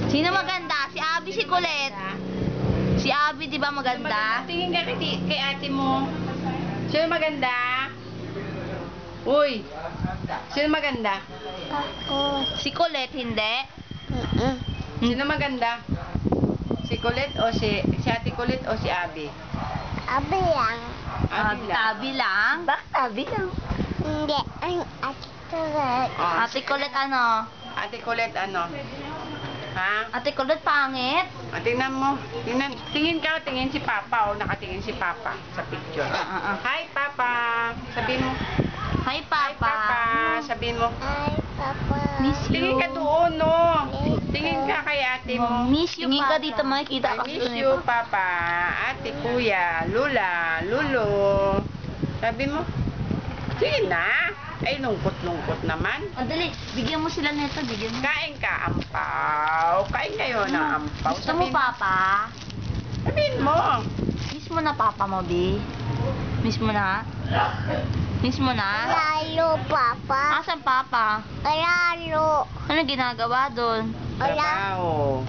Sino maganda? Si Abby, si Colette. Si Abby, di ba maganda? Tingin ka kay ate mo. Sino maganda? Uy! Sino maganda? Ako. Si Colette, hindi? Sino maganda? Si Colette o si Ate Colette o si Abby? Abi lang. Abby lang. Abby lang? Bakit Abby lang? Hindi. Ang atulat. Oh, Ate Colette ano? Ate Colette ano? Ha? Ate Colette pangit? Tingnan mo. Tingin si Papa o nakatingin si Papa sa picture. Hi Papa. Sabihin mo. Hi, Hi Papa. Papa. Sabihin mo. Ay, Papa. Miss you. Tingin ka doon, no? Tingin ka kay ate mo. Miss you, Tingin ka Papa. dito, makikita I ka. miss you, Papa. Ate, Kuya, Lula, Lulo. Sabi mo, sige na. Ay, lungkot-lungkot naman. O, dali. Bigyan mo sila nito. Bigyan mo. Kain ka, ampaw. Kain kayo ng ampaw. Gusto mo, Papa? Sabihin mo. Miss mo na, Papa mo, Bi? Miss mo na? Miss mo na? Lalo, Papa. Asan, Papa? Lalo. Ano ginagawa doon? Wala. Trabaho.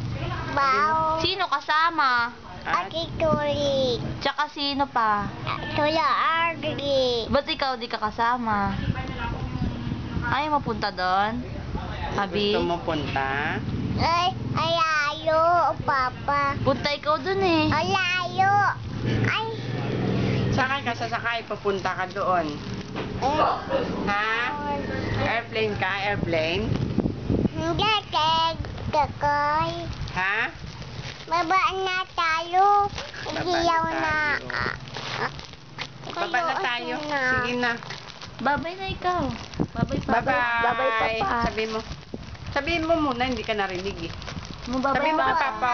Bao. Sino kasama? At Ate Tuli. Tsaka sino pa? Tula Ardi. Ba't ikaw di ka kasama? Ayaw mapunta doon? Abi? gusto mo punta? Ay, lalo, Papa. Punta ikaw doon eh. Lalo. Ay. Saan ka sasakay? Papunta ka doon. Ha? Airplane ka? Airplane? Hindi, kakay. Ha? Baba na tayo. Igiyaw na. Baba na tayo. Sige na. Babay na ikaw. Babay, Papa. Bye-bye. Babay, Papa. Sabihin mo muna, hindi ka narinig eh. Babay, Sabihin mo kay Papa. Papa.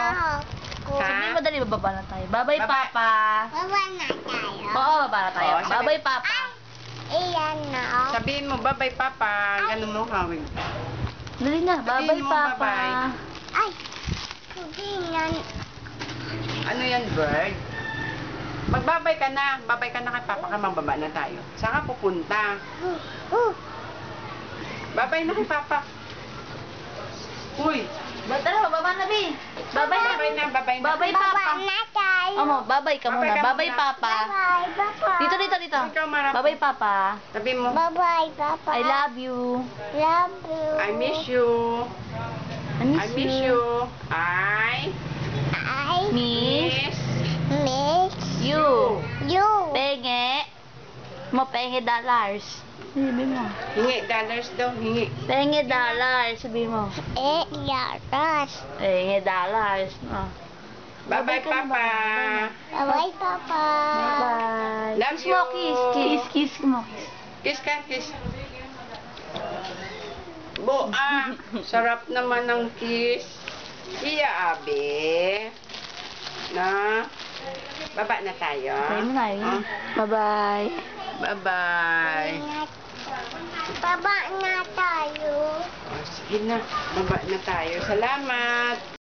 Ha? Sabihin mo dali, bababa na tayo. Babay, Baba. Papa. Baba na tayo. Oo, bababa na tayo. Oo, sabi- Babay, Papa. Iyan na. Sabihin mo, bye-bye, Papa. Ganun mo, hawig. Dali na. Babay, Sabihin mo, Papa. bye-bye. Ay. Kubinan. Ano yan, bird? Magbabay ka na. Babay ka na kay Papa ka, mababa na tayo. Saan ka pupunta? Babay na kay Papa. Uy, Tara, bababa na, Bi. Babay na. babay na, babay na. Babay, Baba Papa. na tayo. Amo, babay ka Babay muna. ka Babay, muna. Papa. Bye, Papa. Dito, dito, dito. Ikaw, Mara. Babay, Papa. Sabihin mo, Bye-bye, Papa. I love you. Love you. I miss you. I miss you. I I Miss miss you. you. Penge. Mo penge dollars. Sabi mo. hingi dollars daw, hingi. Penge dollars. Sabi mo. Yaras. Penge dollars. Oh. Bye-bye, ka na, Papa. Bye-bye, Papa. Bye. Love Kiss mo, you. kiss. Kiss, kiss mo. Kiss ka, kiss. Sarap naman ng kiss. Iya, Abe. Na. Baba na tayo. Sabi mo na yun. Ah, Bye-bye. bye-bye. Baba na tayo. Oh, sige na. Baba na tayo. Salamat.